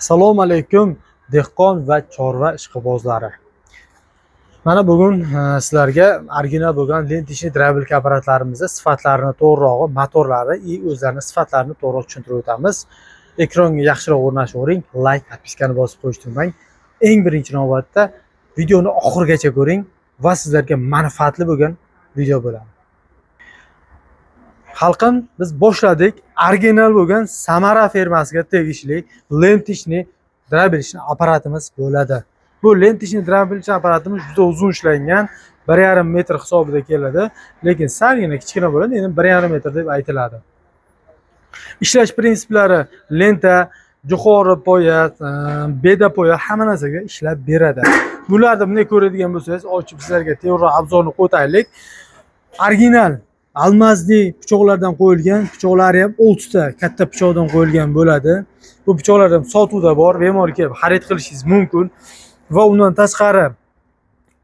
Assalomu alaykum dehqon va chorva ishqibozlari. Mana bugun sizlarga original bo'lgan lentishli drabelka apparatlarimizni sifatlarini to'g'rirog'i, motorlari va o'zlarini sifatlarini to'g'ri tushuntirib o'tamiz. Ekronga yaxshiroq o'rnashavering, like, podpiskani bosib qo'yishni unutmang. Eng birinchi navbatda videoni oxirigacha ko'ring va sizlarga manfaatli bo'lgan video bo'ladi. Xalqim, biz boshladik. Original bo'lgan Samara firmasiga tegishli lentishli drabelka apparatimiz bo'ladi. Bu lentishli drabelka apparatimiz juda uzun ishlangan, 1,5 metr hisobida keladi, lekin salgina kichkina bo'ladi, endi 1,5 metr deb aytiladi. Ishlash prinsiplari lenta, jo'xori poya, beda poya hamma narsaga ishlab beradi. Bularni bunday ko'radigan bo'lsangiz, ochib sizlarga tezroq obzorni qo'yaylik. Original almazli pichoqlardan qo'yilgan, pichoqlari ham 6 ta katta pichoqdan qo'yilgan bo'ladi. Bu pichoqlar ham sotuvda bor, bemalol kelib xarid qilishingiz mumkin. Va undan tashqari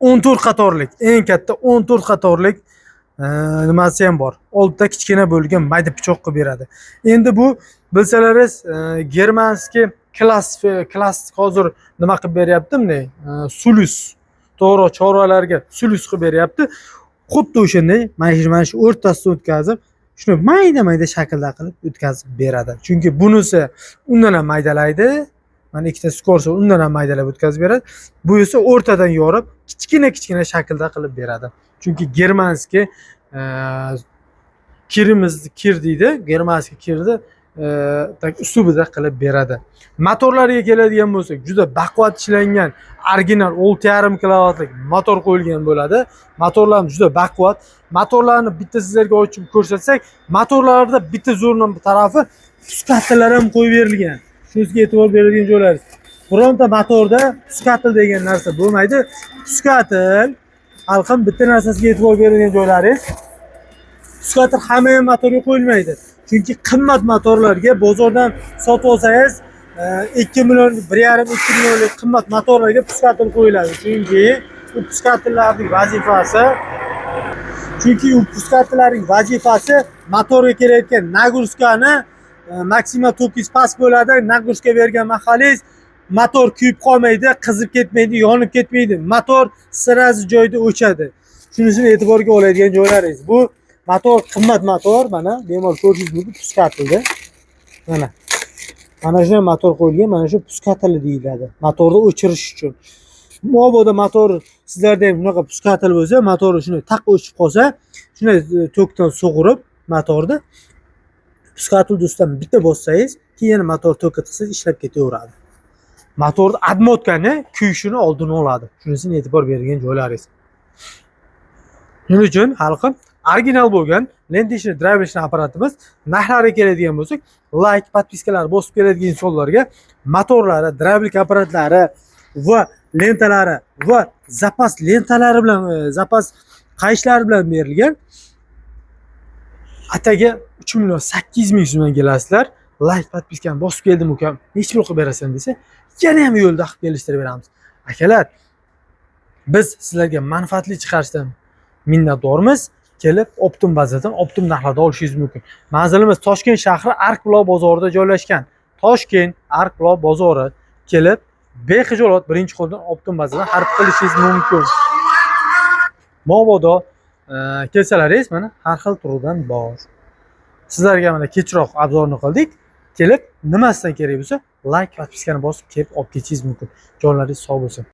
14 qatorlik, eng katta 14 qatorlik nimasi ham bor. 6 ta kichkina bo'lgan mayda pichoq qilib beradi. Endi bu bilsalaringiz germanskiy klassik hozir nima qilib beryapti bunday sulus, to'g'ri chorvalarga sulus qilib beryapti. Xuddi o'shanday mana shu o'rtasidan o'tkazib, shuni mayda shaklda qilib o'tkazib beradi. Chunki bunisi undan ham maydalaydi. Mana ikkita skorsa undan ham maydalab o'tkazib beradi. Bu esa o'rtadan yorib, kichkina shaklda qilib beradi. Chunki germanskiy kir deydi, germanskiy kirni tak uslubida qilib beradi. Motorlariga keladigan bo'lsak, juda baquvvat ishlangan original 6,5 kilovatlik motor qo'yilgan bo'ladi. Motorlar juda baquvvat. Motorlarni bitta sizlarga ochib ko'rsatsak, motorlarda bitta zo'rnon tarafi puskatlar ham qo'yib berilgan. Shunga e'tibor beradigan joylar. Bironta motorda puskatil degan narsa bo'lmaydi. Puskatil xalqim bitta narsasiga e'tibor beradigan joylaringiz. Puskatil hamma ham motorga qo'yilmaydi. Chunki qimmat motorlarga bozordan sotib olsangiz 2 million, 1,5-2 millionlik qimmat motorlarga puskatil qo'yiladi. Chunki u puskatillarning vazifasi motorga kelayotgan nagruskani maksimal to'kingiz past bo'ladi. Nagruska bergan mahalingiz motor kuyib qolmaydi, qizib ketmaydi, yonib ketmaydi. Motor sirazi joyida o'chadi. Shunisini e'tiborga oladigan joylaringiz. Bu motor qimmat motor, mana bemalol ko'rishingiz mumkin puskatilda. Mana shu motor qo'yilgan, mana shu puskatil deyiladi. Motorni o'chirish uchun. Mabodo motor sizlarda ham bunaqa puskatil bo'lsa, motori shuni taq o'chib qolsa, shuni tokdan sug'urib motorni puskatil do'stdan bitta bossangiz, keyin motor to'kka tiqsangiz ishlab ketaveradi. Motorni admotkani kuyishini oldini oladi. Shunisini e'tibor bergan joylaringiz. Shuning uchun xalqim original bo'lgan lentishli drabelka apparatimiz narxlariga keladigan bo'lsak, like, podpiskalar bosib keladigan insonlarga motorlari, drabelka apparatlari va lentalari va zapas lentalari bilan, zapas qayishlari bilan berilgan. Ataga 3 million 800 ming so'mdan kelasizlar. Like, podpiskani bosib keldim ukam, necha pul qilib berasan desa, yana ham yo'lda qilib kelishtirib beramiz. Akalar, biz sizlarga manfaatli chiqarishdan minnatdormiz. Kelib optim bazadan optim narxlarda olishingiz mumkin. Manzilimiz Toshkent shahri Ark-Buloq bozorida joylashgan. Toshkent Ark-Buloq bozori. Kelib bexijolat birinchi qo'ldan optim bazadan xarid qilishingiz mumkin. Mabodo kelsalaringiz mana har xil turdan bor. Sizlarga mana kechroq obzorni qildik. Kelib nimasidan kerak bo'lsa, like, podpiskani bosib kelib olib ketishingiz mumkin. Jonlaringiz sog' bo'lsin.